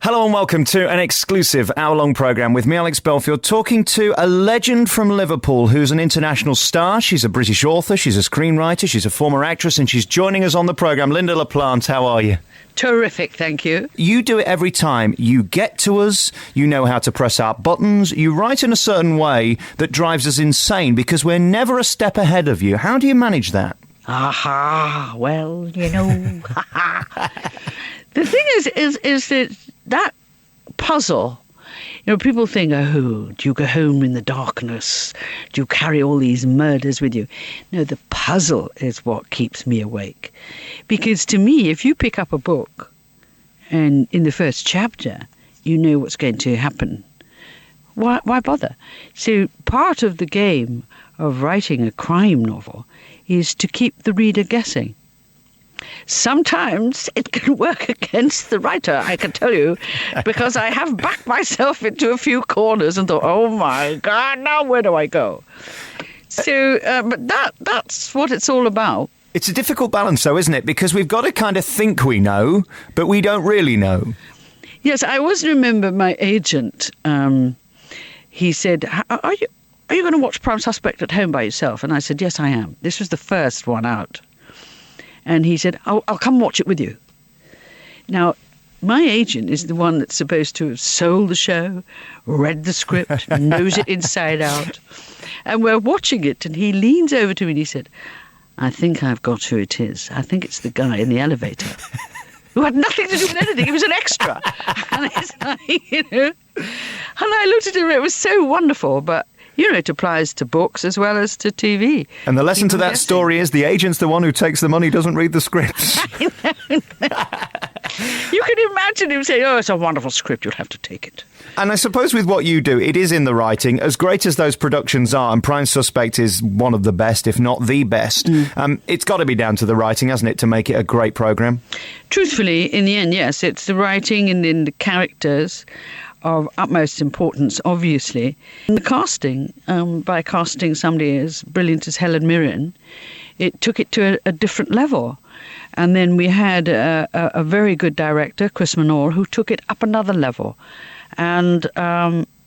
Hello and welcome to an exclusive hour-long programme with me, Alex Belfield, talking to a legend from Liverpool who's an international star. She's a British author, she's a screenwriter, she's a former actress, and she's joining us on the programme. Lynda La Plante, how are you? Terrific, thank you. You do it every time. You get to us, you know how to press our buttons, you write in a certain way that drives us insane because we're never a step ahead of you. How do you manage that? Aha, well, you know, The thing is that puzzle, you know, people think, oh, do you go home in the darkness? Do you carry all these murders with you? No, the puzzle is what keeps me awake. Because to me, if you pick up a book and in the first chapter, you know what's going to happen, why bother? So part of the game of writing a crime novel is to keep the reader guessing. Sometimes it can work against the writer, I can tell you, because I have backed myself into a few corners and thought, oh my God, now where do I go? So, but that's what it's all about. It's a difficult balance, though, isn't it? Because we've got to kind of think we know, but we don't really know. Yes, I always remember my agent, he said, are you going to watch Prime Suspect at home by yourself? And I said, yes, I am. This was the first one out. And he said, I'll come watch it with you. Now, my agent is the one that's supposed to have sold the show, read the script, knows it inside out. And we're watching it, and he leans over to me and he said, I think I've got who it is. I think it's the guy in the elevator who had nothing to do with anything. He was an extra. And it's like, you know, and I looked at him, and it was so wonderful, but you know, it applies to books as well as to TV. And the lesson to that story is the agent's the one who takes the money, doesn't read the scripts. I know. You can imagine him saying, oh, it's a wonderful script, you'll have to take it. And I suppose with what you do, it is in the writing. As great as those productions are, and Prime Suspect is one of the best, if not the best, it's got to be down to the writing, hasn't it, to make it a great programme? Truthfully, in the end, yes, it's the writing and in the characters of utmost importance, obviously. And the casting, by casting somebody as brilliant as Helen Mirren, it took it to a different level. And then we had a very good director, Chris Manor, who took it up another level. And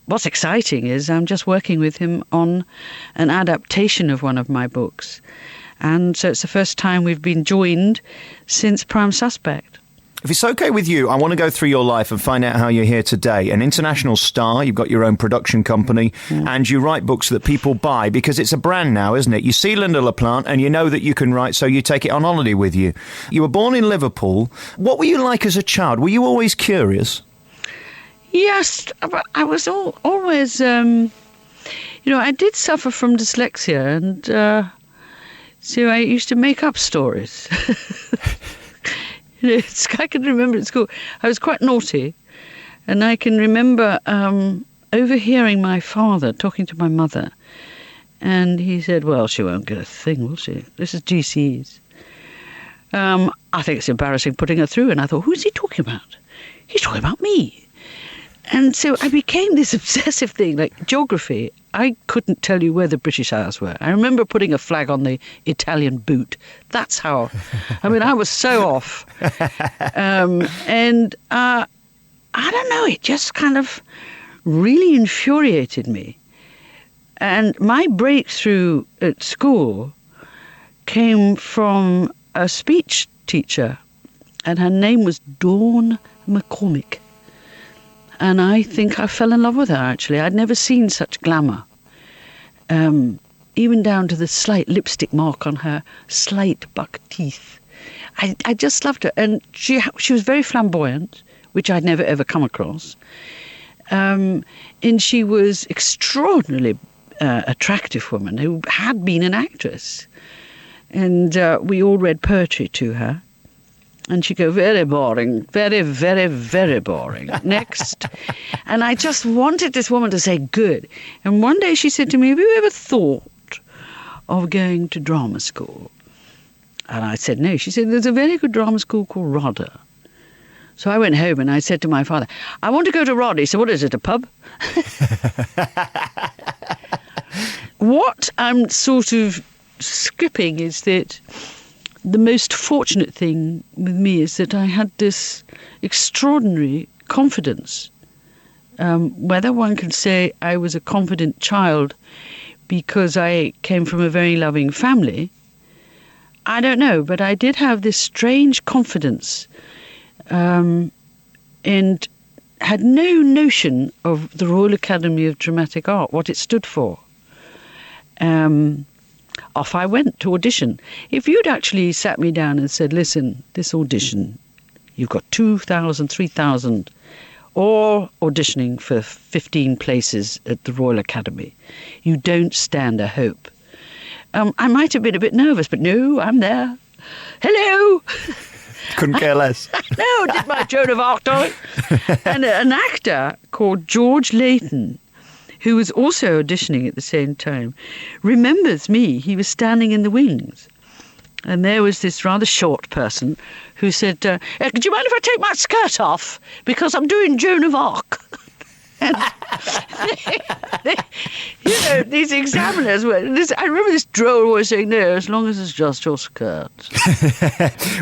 what's exciting is I'm just working with him on an adaptation of one of my books. And so it's the first time we've been joined since Prime Suspect. If it's okay with you, I want to go through your life and find out how you're here today. An international star, you've got your own production company, and you write books that people buy because it's a brand now, isn't it? You see Lynda La Plante and you know that you can write, so you take it on holiday with you. You were born in Liverpool. What were you like as a child? Were you always curious? Yes, but I was always, you know, I did suffer from dyslexia, and so I used to make up stories. I can remember at school, I was quite naughty, and I can remember overhearing my father talking to my mother, and he said, well, she won't get a thing, will she? This is GCs. I think it's embarrassing putting her through, and I thought, who's he talking about? He's talking about me. And so I became this obsessive thing, like geography. I couldn't tell you where the British Isles were. I remember putting a flag on the Italian boot. That's how, I mean, I was so off. And I don't know, it just kind of really infuriated me. And my breakthrough at school came from a speech teacher, and her name was Dawn McCormick. And I think I fell in love with her, actually. I'd never seen such glamour. Even down to the slight lipstick mark on her slight buck teeth. I just loved her. And she was very flamboyant, which I'd never ever come across. And she was extraordinarily attractive woman who had been an actress. And we all read poetry to her. And she'd go, very boring, very, very, very boring. Next. And I just wanted this woman to say good. And one day she said to me, have you ever thought of going to drama school? And I said, no. She said, there's a very good drama school called RADA. So I went home and I said to my father, I want to go to RADA. He said, what is it, a pub? What I'm sort of skipping is that the most fortunate thing with me is that I had this extraordinary confidence. Whether one can say I was a confident child because I came from a very loving family, I don't know, but I did have this strange confidence, and had no notion of the Royal Academy of Dramatic Art, what it stood for. Off I went to audition. If you'd actually sat me down and said, listen, this audition, you've got 2,000, 3,000, all auditioning for 15 places at the Royal Academy. You don't stand a hope. I might have been a bit nervous, but no, I'm there. Hello! Couldn't care less. No, did my Joan of Arc, darling. And an actor called George Layton, who was also auditioning at the same time, remembers me. He was standing in the wings. And there was this rather short person who said, do you mind if I take my skirt off? Because I'm doing Joan of Arc. And these examiners were... I remember this droll always saying, no, as long as it's just your skirt.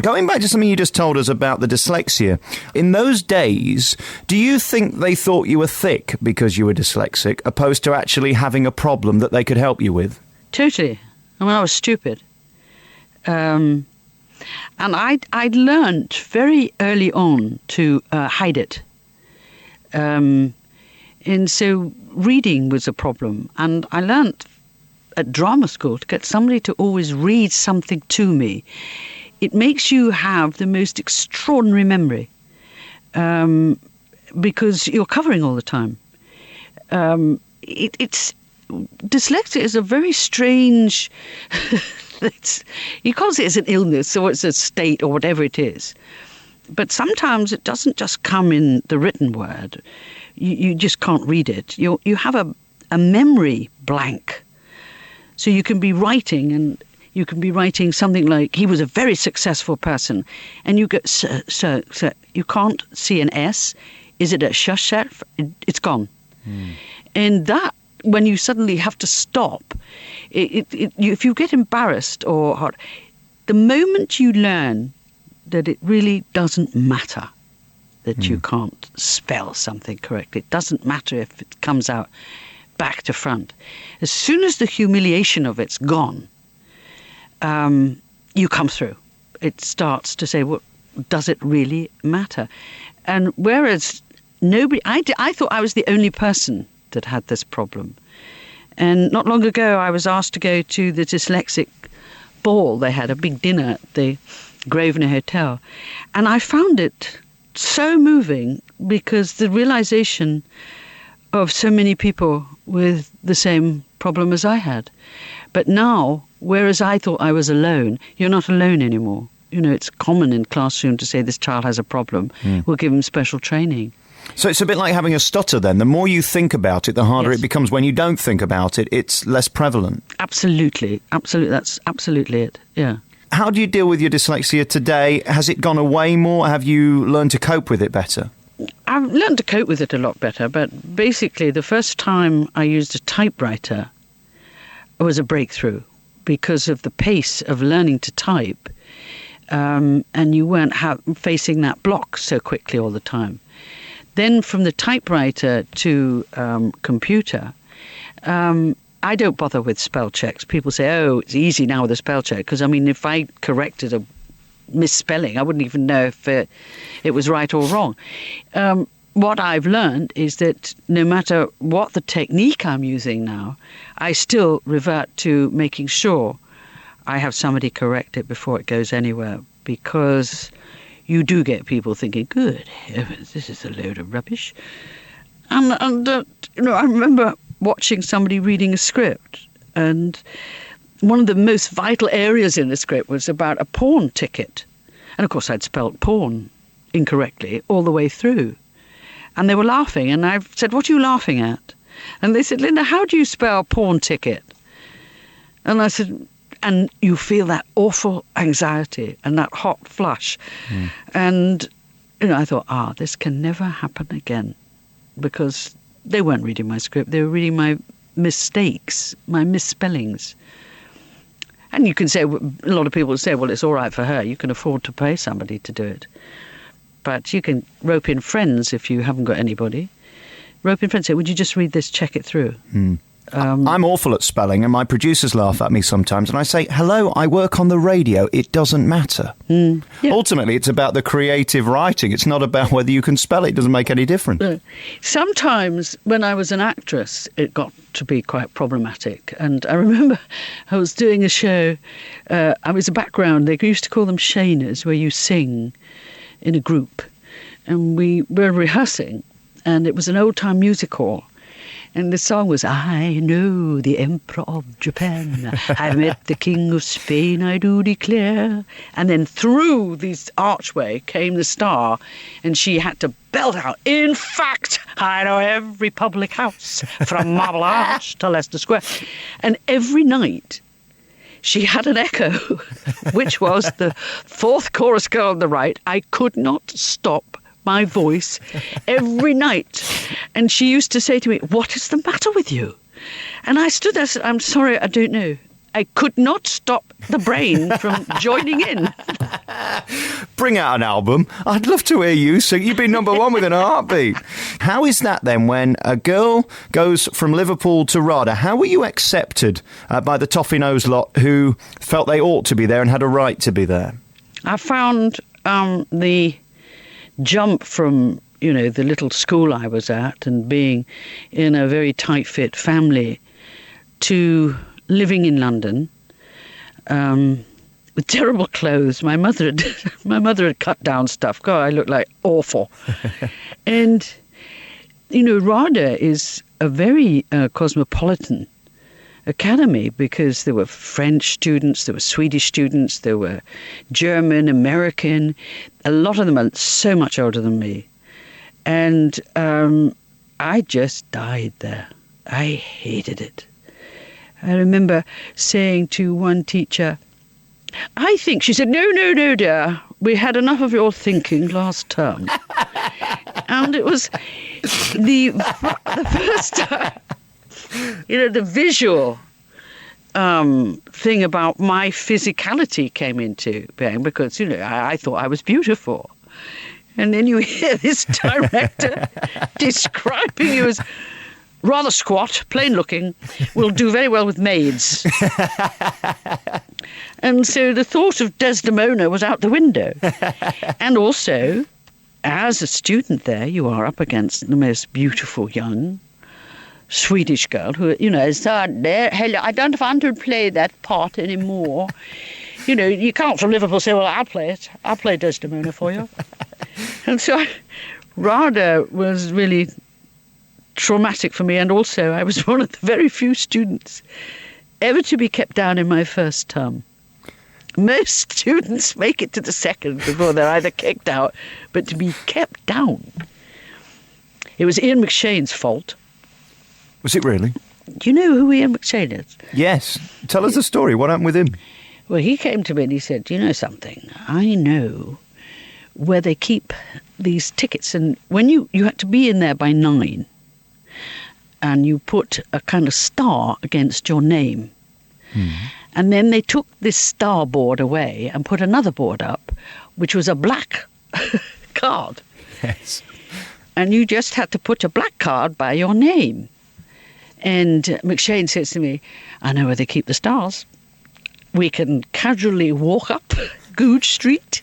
Going back to something you just told us about the dyslexia, in those days, do you think they thought you were thick because you were dyslexic, opposed to actually having a problem that they could help you with? Totally. I mean, I was stupid. And I'd learnt very early on to hide it. And so reading was a problem. And I learnt at drama school to get somebody to always read something to me. It makes you have the most extraordinary memory, because you're covering all the time. Dyslexia is a very strange... you can't say it's an illness or it's a state or whatever it is. But sometimes it doesn't just come in the written word. You just can't read it. You have a memory blank. So you can be writing, and you can be writing something like, he was a very successful person. And you go, sir, you can't see an S. Is it a sh? It's gone. And that, when you suddenly have to stop, if you get embarrassed or hard, the moment you learn that it really doesn't matter that you can't spell something correctly. It doesn't matter if it comes out back to front. As soon as the humiliation of it's gone, you come through. It starts to say, well, does it really matter? And whereas I thought I was the only person that had this problem. And not long ago, I was asked to go to the dyslexic ball. They had a big dinner at the Grosvenor Hotel. And I found it so moving because the realization of so many people with the same problem as I had. But now, whereas I thought I was alone, you're not alone anymore. You know, it's common in classroom to say this child has a problem. We'll give them special training. So it's a bit like having a stutter then. The more you think about it, the harder it becomes. When you don't think about it, it's less prevalent. Absolutely. That's absolutely it. Yeah. How do you deal with your dyslexia today? Has it gone away more? Have you learned to cope with it better? I've learned to cope with it a lot better, but basically the first time I used a typewriter was a breakthrough because of the pace of learning to type, and you weren't facing that block so quickly all the time. Then from the typewriter to computer, I don't bother with spell checks. People say, oh, it's easy now with a spell check. Because, I mean, if I corrected a misspelling, I wouldn't even know if it was right or wrong. What I've learned is that no matter what the technique I'm using now, I still revert to making sure I have somebody correct it before it goes anywhere. Because you do get people thinking, good heavens, this is a load of rubbish. And I remember watching somebody reading a script, and one of the most vital areas in the script was about a pawn ticket. And of course I'd spelt pawn incorrectly all the way through. And they were laughing, and I said, what are you laughing at? And they said, Lynda, how do you spell pawn ticket? And I said, and you feel that awful anxiety and that hot flush. And I thought, this can never happen again, because they weren't reading my script. They were reading my mistakes, my misspellings. And you can say, a lot of people say, well, it's all right for her. You can afford to pay somebody to do it. but you can rope in friends if you haven't got anybody. Rope in friends, say, would you just read this, check it through? I'm awful at spelling, and my producers laugh at me sometimes, and I say, hello, I work on the radio, it doesn't matter. Yeah. Ultimately, it's about the creative writing. It's not about whether you can spell it. It doesn't make any difference. Sometimes when I was an actress, it got to be quite problematic. And I remember I was doing a show, I was a background, they used to call them shaners, where you sing in a group. And we were rehearsing, and it was an old-time music hall. And the song was, I know the Emperor of Japan, I've met the King of Spain, I do declare. And then through this archway came the star, and she had to belt out, in fact, I know every public house, from Marble Arch to Leicester Square. And every night she had an echo, which was the fourth chorus girl on the right. I could not stop my voice every night. And she used to say to me, what is the matter with you? And I stood there and said, I'm sorry, I don't know. I could not stop the brain from joining in. Bring out an album. I'd love to hear you sing. You'd be number one within a heartbeat. How is that then when a girl goes from Liverpool to RADA? How were you accepted by the toffee-nosed lot who felt they ought to be there and had a right to be there? I found the jump from, the little school I was at and being in a very tight-fit family to living in London with terrible clothes. My mother had cut down stuff. God, I looked like awful. And, RADA is a very cosmopolitan academy because there were French students, there were Swedish students, there were German, American. A lot of them are so much older than me. And I just died there. I hated it. I remember saying to one teacher, I think, she said, no, dear, we had enough of your thinking last term. And it was the first time, the visual thing about my physicality came into being because, I thought I was beautiful. And then you hear this director describing you as rather squat, plain looking, will do very well with maids. And so the thought of Desdemona was out the window. And also, as a student there, you are up against the most beautiful young Swedish girl who, said, hello, I don't want to play that part anymore. You can't from Liverpool say, well, I'll play it. I'll play Desdemona for you. And so RADA was really traumatic for me. And also I was one of the very few students ever to be kept down in my first term. Most students make it to the second before they're either kicked out, but to be kept down. It was Ian McShane's fault. Was it really? Do you know who Ian McShane is? Yes. Tell us the story. What happened with him? Well, he came to me and he said, do you know something? I know where they keep these tickets. And when you had to be in there by 9, and you put a kind of star against your name. And then they took this star board away and put another board up, which was a black card. Yes. And you just had to put a black card by your name. And McShane says to me, I know where they keep the stars. We can casually walk up Goodge Street.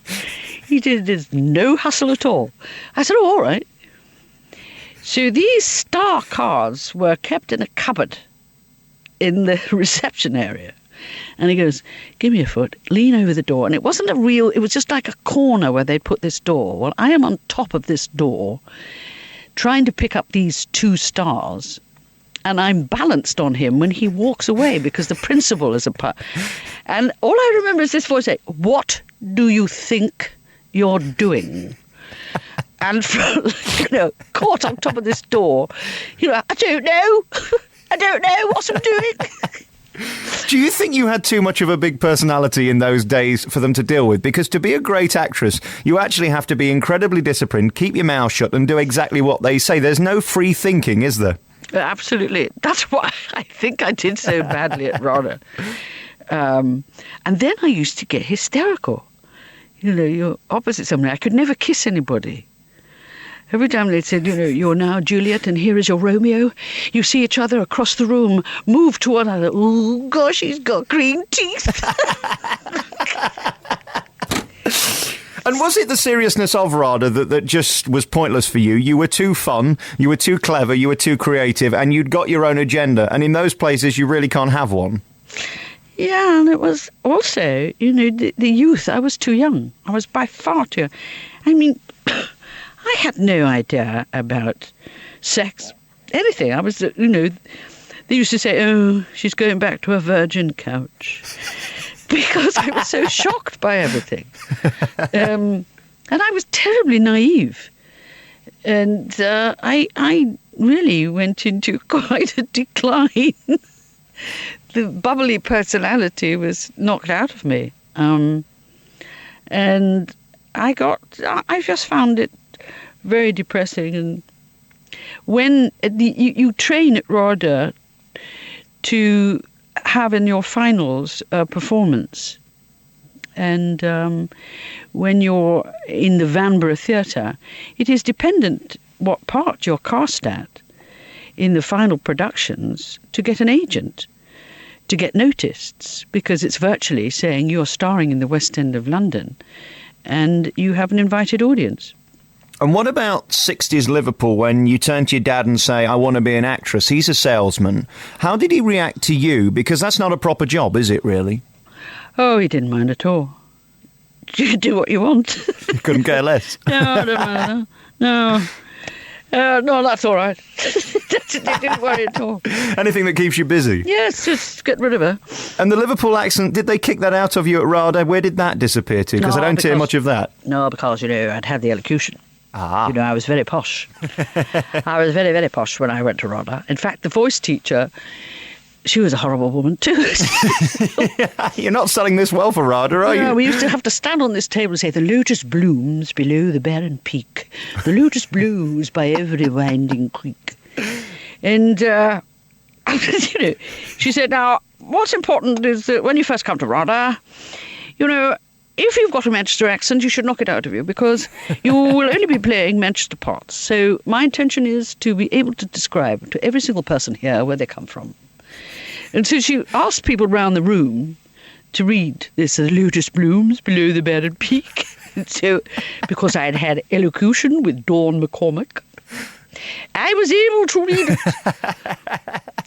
He did, there's no hustle at all. I said, oh, all right. So these star cards were kept in a cupboard in the reception area. And he goes, give me a foot, lean over the door. And it wasn't it was just like a corner where they'd put this door. Well, I am on top of this door trying to pick up these 2 stars. And I'm balanced on him when he walks away because the principal is and all I remember is this voice say, what do you think you're doing? And caught on top of this door, I don't know. I don't know what I'm doing. Do you think you had too much of a big personality in those days for them to deal with? Because to be a great actress, you actually have to be incredibly disciplined, keep your mouth shut and do exactly what they say. There's no free thinking, is there? Absolutely. That's why I think I did so badly at RADA. And then I used to get hysterical. you're opposite somebody. I could never kiss anybody. Every time they said, you're now Juliet and here is your Romeo. You see each other across the room, move to one another. Oh, gosh, he's got green teeth. And was it the seriousness of RADA that just was pointless for you? You were too fun, you were too clever, you were too creative, and you'd got your own agenda. And in those places, you really can't have one. Yeah, and it was also, the youth. I was too young. I was by far too young. I mean, I had no idea about sex, anything. I was, they used to say, oh, she's going back to a virgin couch. Because I was so shocked by everything. And I was terribly naive. And I really went into quite a decline. The bubbly personality was knocked out of me. And I just found it very depressing. And when you train at RADA to have in your finals a performance, and when you're in the Vanbrugh Theatre, it is dependent what part you're cast at in the final productions to get an agent, to get noticed, because it's virtually saying you're starring in the West End of London and you have an invited audience. And what about 60s Liverpool when you turn to your dad and say, I want to be an actress? He's a salesman. How did he react to you? Because that's not a proper job, is it, really? Oh, he didn't mind at all. You do what you want. You couldn't care less. No, I don't mind. No. No, that's all right. They didn't worry at all. Anything that keeps you busy? Yes, just get rid of her. And the Liverpool accent, did they kick that out of you at RADA? Where did that disappear to? Because I don't hear much of that. No, because, I'd had the elocution. Ah. I was very posh. I was very, very posh when I went to RADA. In fact, the voice teacher, she was a horrible woman too. You're not selling this well for RADA, are you? No, we used to have to stand on this table and say, the lotus blooms below the barren peak. The lotus blows by every winding creek. And, she said, now, what's important is that when you first come to RADA, if you've got a Manchester accent, you should knock it out of you, because you will only be playing Manchester parts. So my intention is to be able to describe to every single person here where they come from. And so she asked people round the room to read this, the lotus blooms below the barren peak. So, because I had had elocution with Dawn McCormick, I was able to read it.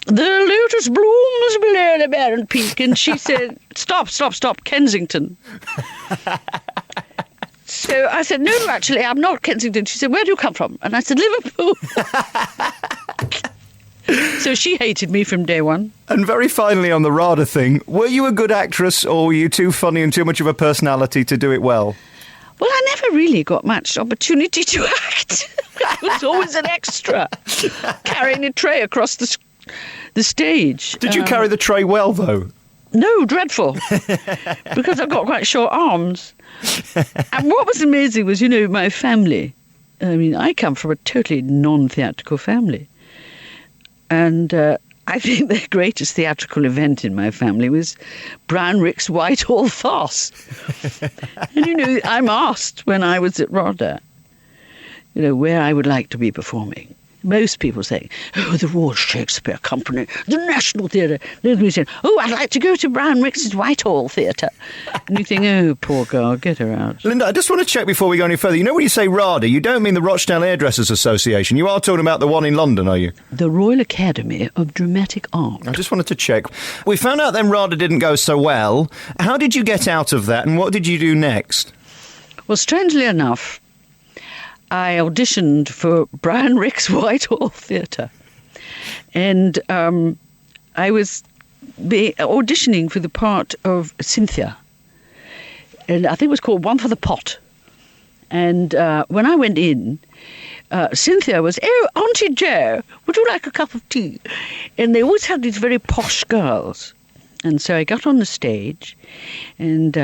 The lotus blooms below the barren peak. And she said, stop, Kensington. So I said, no, actually, I'm not Kensington. She said, where do you come from? And I said, Liverpool. So she hated me from day one. And very finally on the RADA thing, were you a good actress or were you too funny and too much of a personality to do it well? Well, I never really got much opportunity to act. I was always an extra, carrying a tray across the stage. Did you carry the tray well, though? No, dreadful, because I've got quite short arms. And what was amazing was, my family. I mean, I come from a totally non-theatrical family. And I think the greatest theatrical event in my family was Brian Rix's Whitehall farce. And, I'm asked when I was at RADA, where I would like to be performing. Most people say, oh, the Royal Shakespeare Company, the National Theatre. Then we say, oh, I'd like to go to Brian Rix's Whitehall Theatre. And you think, oh, poor girl, get her out. Lynda, I just want to check before we go any further. When you say RADA, you don't mean the Rochdale Hairdressers Association. You are talking about the one in London, are you? The Royal Academy of Dramatic Art. I just wanted to check. We found out then RADA didn't go so well. How did you get out of that and what did you do next? Well, strangely enough, I auditioned for Brian Rix's Whitehall Theatre. And I was auditioning for the part of Cynthia. And I think it was called One for the Pot. And when I went in, Cynthia was, oh, Auntie Jo, would you like a cup of tea? And they always had these very posh girls. And so I got on the stage and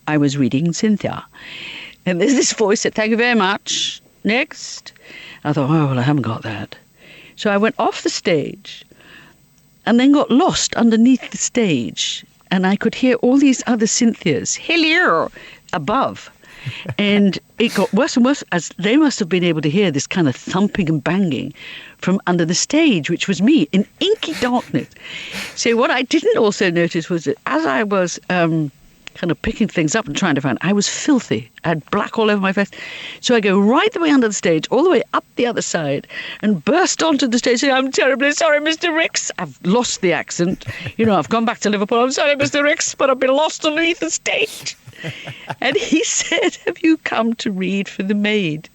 I was reading Cynthia. And there's this voice that, thank you very much. Next. I thought, oh, well, I haven't got that. So I went off the stage and then got lost underneath the stage. And I could hear all these other Cynthias. Hello. above. And it got worse and worse as they must have been able to hear this kind of thumping and banging from under the stage, which was me in inky darkness. So what I didn't also notice was that as I was kind of picking things up and trying to find, I was filthy. I had black all over my face. So I go right the way under the stage, all the way up the other side, and burst onto the stage saying, I'm terribly sorry, Mr. Ricks. I've lost the accent. I've gone back to Liverpool. I'm sorry, Mr. Ricks, but I've been lost underneath the stage. And he said, have you come to read for the maid?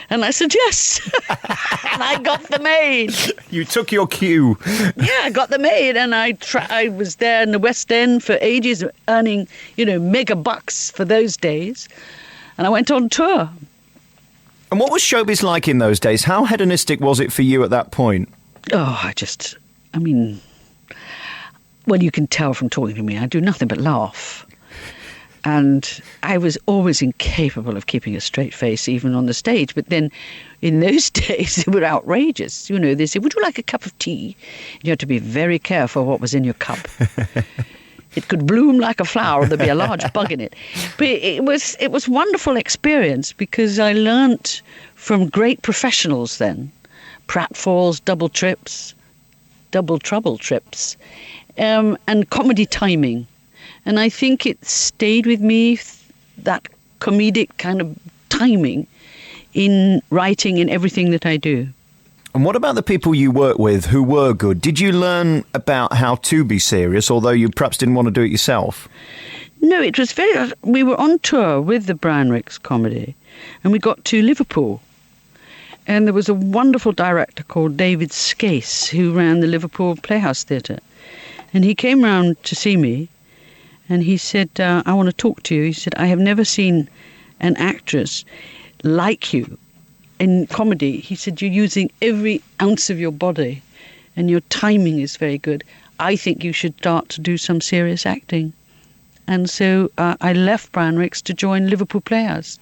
And I said, yes. And I got the maid. You took your cue. Yeah, I got the maid, and I was there in the West End for ages, earning, mega bucks for those days. And I went on tour. And what was showbiz like in those days? How hedonistic was it for you at that point? Oh, well, you can tell from talking to me, I do nothing but laugh. And I was always incapable of keeping a straight face, even on the stage. But then in those days, they were outrageous. They said, would you like a cup of tea? You had to be very careful what was in your cup. It could bloom like a flower, or there'd be a large bug in it. But it was wonderful experience because I learnt from great professionals then. Pratfalls, double trouble trips, and comedy timing. And I think it stayed with me, that comedic kind of timing in writing in everything that I do. And what about the people you work with who were good? Did you learn about how to be serious, although you perhaps didn't want to do it yourself? No, it was we were on tour with the Brian Ricks comedy, and we got to Liverpool. And there was a wonderful director called David Skase who ran the Liverpool Playhouse Theatre. And he came round to see me. And he said, I want to talk to you. He said, I have never seen an actress like you in comedy. He said, you're using every ounce of your body and your timing is very good. I think you should start to do some serious acting. And so I left Brian Ricks to join Liverpool Playhouse.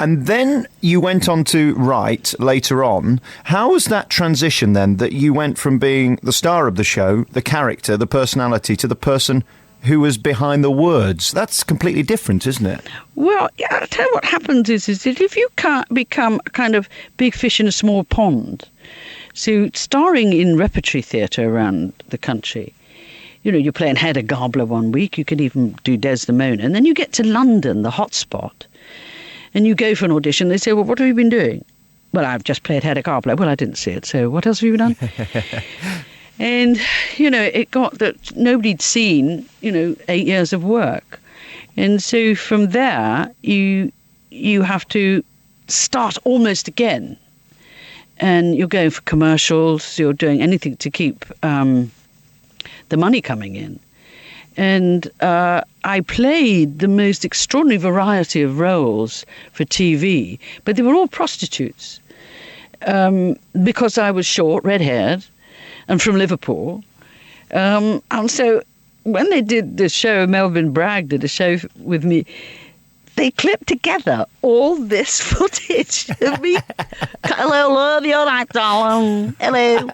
And then you went on to write later on. How was that transition then, that you went from being the star of the show, the character, the personality, to the person who was behind the words? That's completely different, isn't it? Well, yeah, I'll tell you what happens is that if you can't become a kind of big fish in a small pond, so starring in repertory theatre around the country, you're playing Hedda Gabler one week, you could even do Desdemona, and then you get to London, the hotspot, and you go for an audition, they say, well, what have you been doing? Well, I've just played Hedda Gabler. Well, I didn't see it, so what else have you done? And, it got that nobody'd seen, 8 years of work. And so from there, you have to start almost again. And you're going for commercials, you're doing anything to keep the money coming in. And I played the most extraordinary variety of roles for TV, but they were all prostitutes. Because I was short, red-haired, and from Liverpool. And so when they did the show, Melvin Bragg did a show with me, they clipped together all this footage of me. Hello, love, you're right, darling. Hello.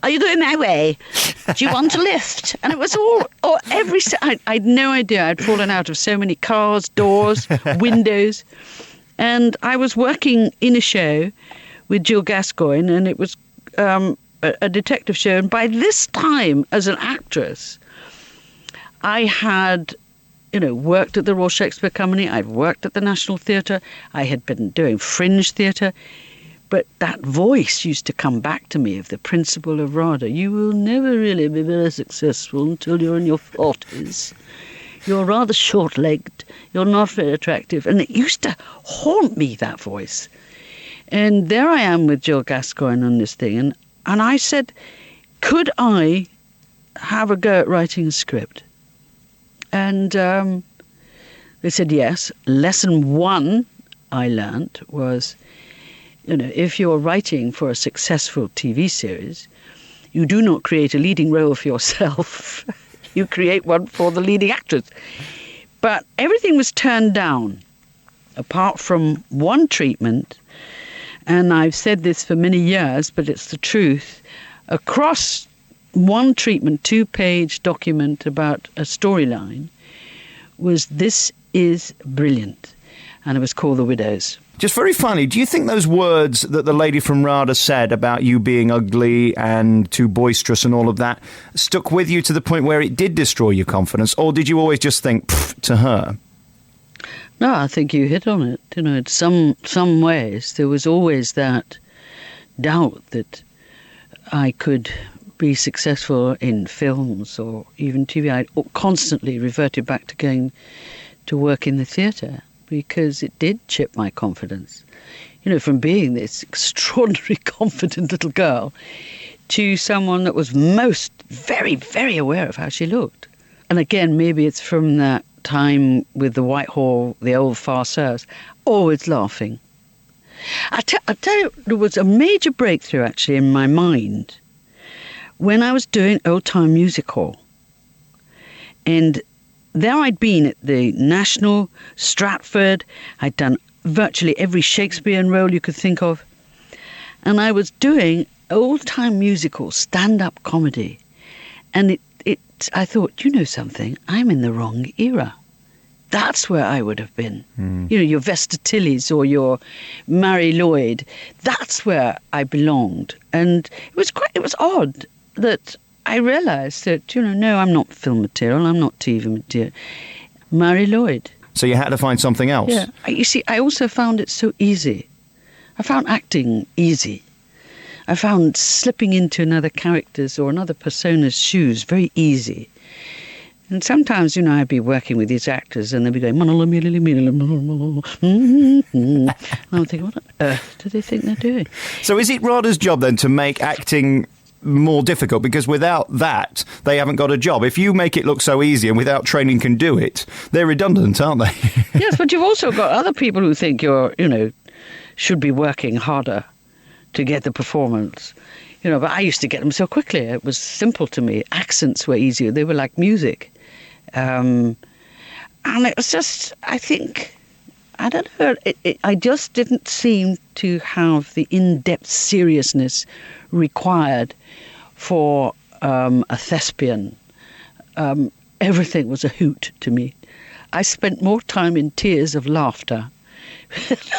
Are you going my way? Do you want a lift? And it was I'd no idea. I'd fallen out of so many cars, doors, windows. And I was working in a show with Jill Gascoigne, and it was a detective show. And by this time, as an actress, I had, worked at the Royal Shakespeare Company. I'd worked at the National Theatre. I had been doing fringe theatre. But that voice used to come back to me of the principle of RADA. You will never really be very successful until you're in your 40s. You're rather short-legged. You're not very attractive. And it used to haunt me, that voice. And there I am with Jill Gascoigne on this thing. And I said, could I have a go at writing a script? And they said yes. Lesson 1 I learnt was, if you're writing for a successful TV series, you do not create a leading role for yourself. You create one for the leading actress. But everything was turned down, apart from one treatment. And I've said this for many years, but it's the truth. Across one treatment, 2-page document about a storyline, was this is brilliant. And it was called The Widows. Just very finally, do you think those words that the lady from RADA said about you being ugly and too boisterous and all of that stuck with you to the point where it did destroy your confidence? Or did you always just think, pfft, to her? No, I think you hit on it. You know, in some ways, there was always that doubt that I could be successful in films or even TV. I constantly reverted back to going to work in the theatre because it did chip my confidence. You know, from being this extraordinarily confident little girl to someone that was very, very aware of how she looked. And again, maybe it's from that time with the Whitehall, the old farceurs, always laughing. I tell you, there was a major breakthrough actually in my mind when I was doing Old Time Music Hall. And there I'd been at the National, Stratford, I'd done virtually every Shakespearean role you could think of. And I was doing old-time musical, stand-up comedy. And I thought, you know something, I'm in the wrong era. That's where I would have been. You know, your Vesta Tillys or your Mary Lloyd. That's where I belonged. And it was odd that I realised that, you know, no, I'm not film material, I'm not TV material. Mary Lloyd. So you had to find something else? Yeah. You see, I also found it so easy. I found acting easy. I found slipping into another character's or another persona's shoes very easy. And sometimes, you know, I'd be working with these actors and they'd be going, and I'm thinking, what on earth do they think they're doing? So is it RADA's job then to make acting more difficult? Because without that, they haven't got a job. If you make it look so easy and without training can do it, they're redundant, aren't they? Yes, but you've also got other people who think should be working harder to get the performance. You know, but I used to get them so quickly. It was simple to me. Accents were easier. They were like music. And it was just, I think, I don't know, I just didn't seem to have the in-depth seriousness required for a thespian. Everything was a hoot to me. I spent more time in tears of laughter.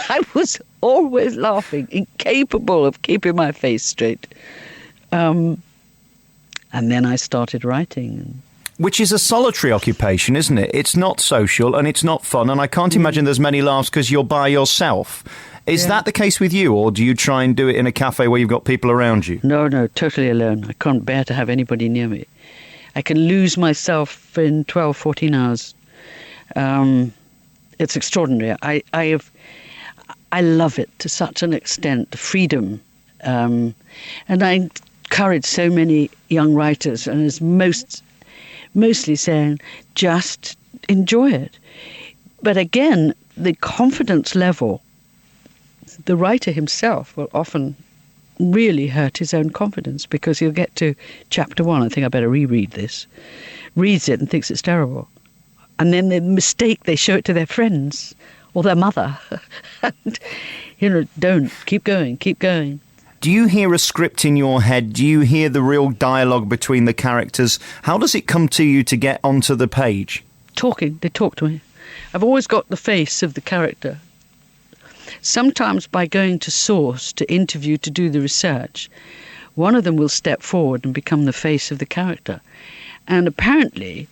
I was always laughing, incapable of keeping my face straight. And then I started writing. Which is a solitary occupation, isn't it? It's not social and it's not fun, and I can't imagine there's many laughs because you're by yourself. Is that the case with you, or do you try and do it in a cafe where you've got people around you? No, totally alone. I can't bear to have anybody near me. I can lose myself in 12, 14 hours. It's extraordinary. I love it to such an extent, the freedom. And I encourage so many young writers, and it's mostly saying, just enjoy it. But again, the confidence level, the writer himself will often really hurt his own confidence because he'll get to chapter 1, I think I better reread this, reads it and thinks it's terrible. And then the mistake, they show it to their friends or their mother. And, don't, keep going. Do you hear a script in your head? Do you hear the real dialogue between the characters? How does it come to you to get onto the page? Talking. They talk to me. I've always got the face of the character. Sometimes by going to source, to interview, to do the research, one of them will step forward and become the face of the character. And apparently,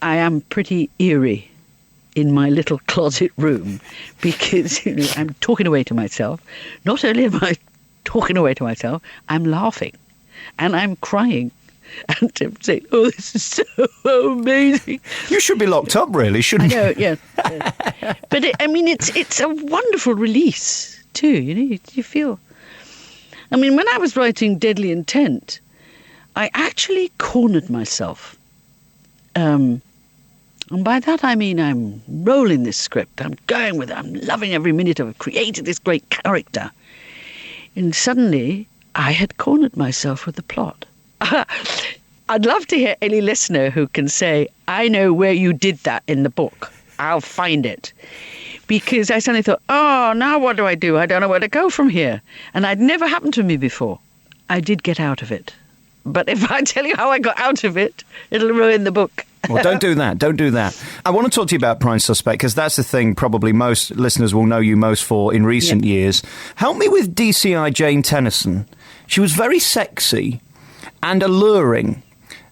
I am pretty eerie in my little closet room because I'm talking away to myself. Not only am I talking away to myself, I'm laughing and I'm crying and I'm saying, oh, this is so amazing. You should be locked up, really, shouldn't you? I know, yeah. But it's a wonderful release too. You feel. I mean, when I was writing Deadly Intent, I actually cornered myself. And by that I mean I'm rolling this script, I'm going with it, I'm loving every minute of it, created this great character. And suddenly I had cornered myself with the plot. I'd love to hear any listener who can say, I know where you did that in the book. I'll find it. Because I suddenly thought, oh, now what do? I don't know where to go from here. And it never happened to me before. I did get out of it. But if I tell you how I got out of it, it'll ruin the book. Well, don't do that. Don't do that. I want to talk to you about Prime Suspect, because that's the thing probably most listeners will know you most for in recent years. Help me with DCI Jane Tennyson. She was very sexy and alluring.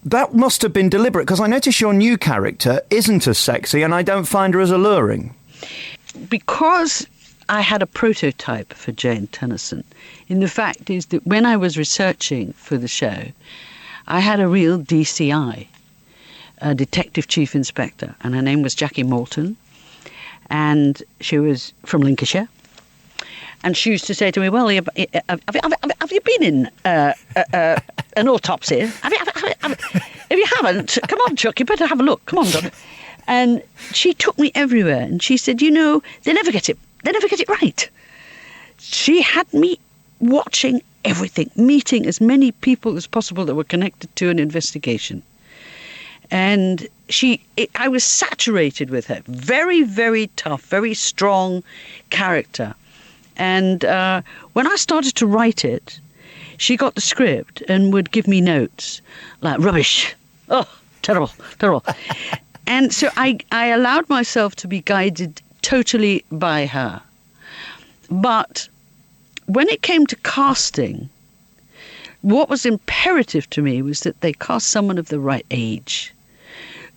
That must have been deliberate, because I notice your new character isn't as sexy and I don't find her as alluring. Because I had a prototype for Jane Tennyson. And the fact is that when I was researching for the show, I had a real DCI, a Detective Chief Inspector, and her name was Jackie Moulton, and she was from Lancashire. And she used to say to me, well, have you been in an autopsy? If you haven't, come on, Chuck, you better have a look. Come on, Doc. And she took me everywhere, and she said, you know, they never get it right. She had me watching everything, meeting as many people as possible that were connected to an investigation. And I was saturated with her. Very, very tough, very strong character. And when I started to write it, she got the script and would give me notes like, rubbish. Oh, terrible, terrible. And so I allowed myself to be guided totally by her. But when it came to casting, what was imperative to me was that they cast someone of the right age.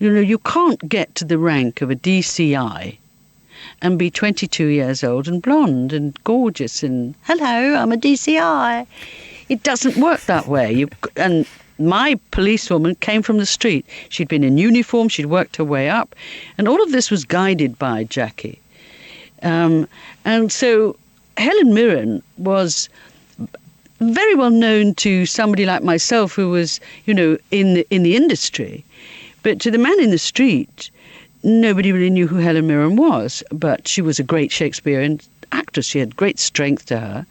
You know, you can't get to the rank of a DCI and be 22 years old and blonde and gorgeous and, hello, I'm a DCI. It doesn't work that way. And my policewoman came from the street. She'd been in uniform, she'd worked her way up, and all of this was guided by Jackie. And so Helen Mirren was very well known to somebody like myself who was, you know, in the industry. But to the man in the street, nobody really knew who Helen Mirren was. But she was a great Shakespearean actress. She had great strength to her.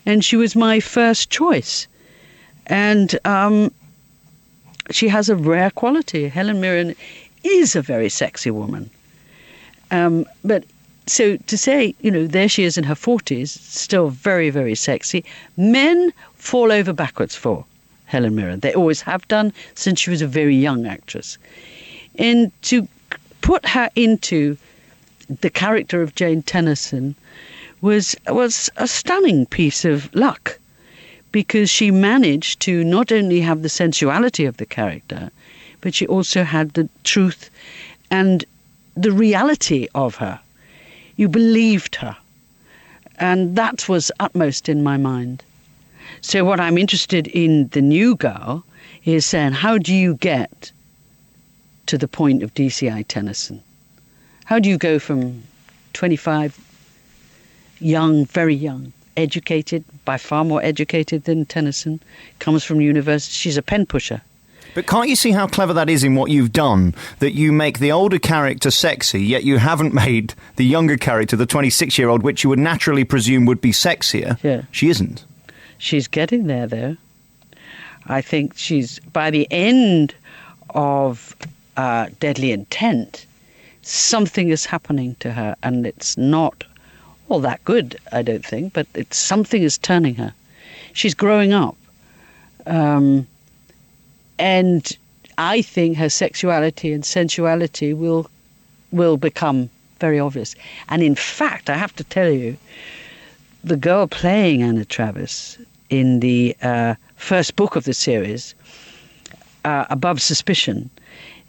And she was my first choice. And she has a rare quality. Helen Mirren is a very sexy woman. But so to say, you know, there she is in her 40s, still very, very sexy. Men fall over backwards for Helen Mirren. They always have done since she was a very young actress. And to put her into the character of Jane Tennyson was a stunning piece of luck, because she managed to not only have the sensuality of the character, but she also had the truth and the reality of her. You believed her. And that was utmost in my mind. So what I'm interested in the new girl is saying, how do you get to the point of DCI Tennyson? How do you go from 25, young, very young, educated, by far more educated than Tennyson, comes from university, she's a pen pusher. But can't you see how clever that is in what you've done? That you make the older character sexy, yet you haven't made the younger character, the 26-year-old, which you would naturally presume would be sexier. Yeah. She isn't. She's getting there, though. I think she's, by the end of Deadly Intent, something is happening to her, and it's not all that good, I don't think, but something is turning her. She's growing up. And I think her sexuality and sensuality will become very obvious. And in fact, I have to tell you, the girl playing Anna Travis in the first book of the series, Above Suspicion,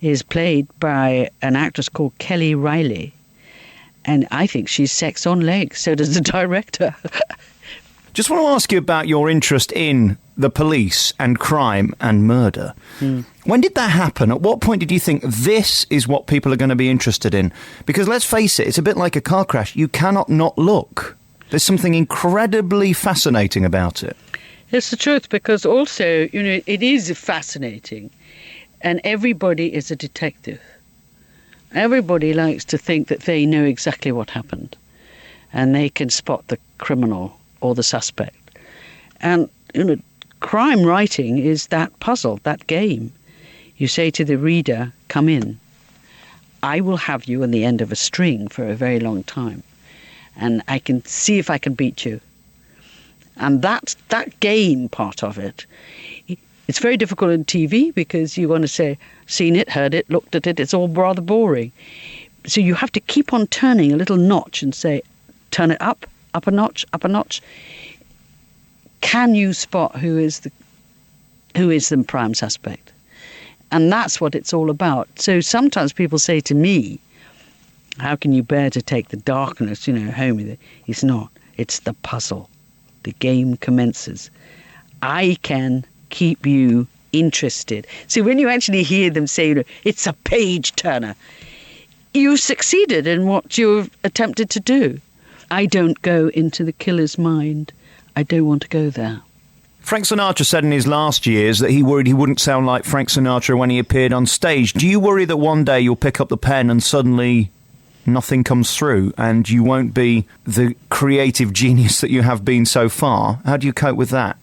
is played by an actress called Kelly Riley. And I think she's sex on legs. So does the director. Just want to ask you about your interest in the police and crime and murder. When did that happen? At what point did you think this is what people are going to be interested in? Because let's face it, it's a bit like a car crash. You cannot not look. There's something incredibly fascinating about it. It's the truth, because also, you know, it is fascinating. And everybody is a detective. Everybody likes to think that they know exactly what happened. And they can spot the criminal or the suspect. And, you know, crime writing is that puzzle, that game. You say to the reader, come in. I will have you on the end of a string for a very long time. And I can see if I can beat you. And that game part of it, It's very difficult on TV because you want to say, seen it, heard it, looked at it. It's all rather boring. So you have to keep on turning a little notch and say, turn it up a notch, up a notch. Can you spot who is the prime suspect? And that's what it's all about. So sometimes people say to me, how can you bear to take the darkness, home with it? It's not. It's the puzzle. The game commences. I can keep you interested. So when you actually hear them say, it's a page turner, you succeeded in what you've attempted to do. I don't go into the killer's mind. I don't want to go there. Frank Sinatra said in his last years that he worried he wouldn't sound like Frank Sinatra when he appeared on stage. Do you worry that one day you'll pick up the pen and suddenly nothing comes through and you won't be the creative genius that you have been so far? How do you cope with that?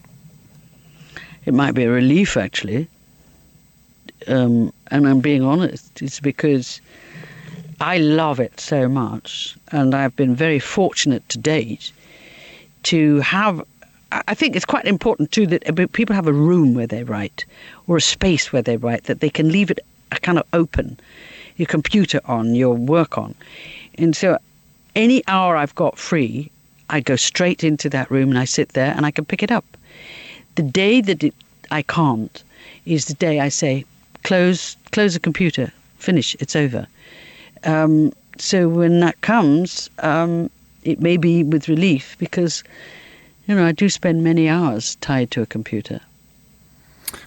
It might be a relief, actually. And I'm being honest. It's because I love it so much, and I've been very fortunate to date to have... I think it's quite important, too, that people have a room where they write, or a space where they write, that they can leave it kind of open, your computer on, your work on. And so any hour I've got free, I go straight into that room and I sit there and I can pick it up. The day that I can't is the day I say, close the computer, finish, it's over. So when that comes, it may be with relief because, I do spend many hours tied to a computer.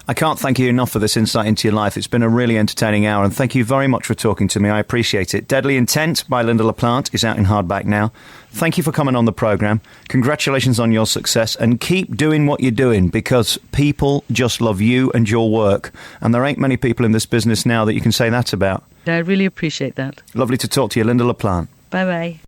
I can't thank you enough for this insight into your life. It's been a really entertaining hour, and thank you very much for talking to me. I appreciate it. Deadly Intent by Lynda La Plante is out in hardback now. Thank you for coming on the programme. Congratulations on your success, and keep doing what you're doing because people just love you and your work, and there ain't many people in this business now that you can say that about. I really appreciate that. Lovely to talk to you, Lynda La Plante. Bye-bye.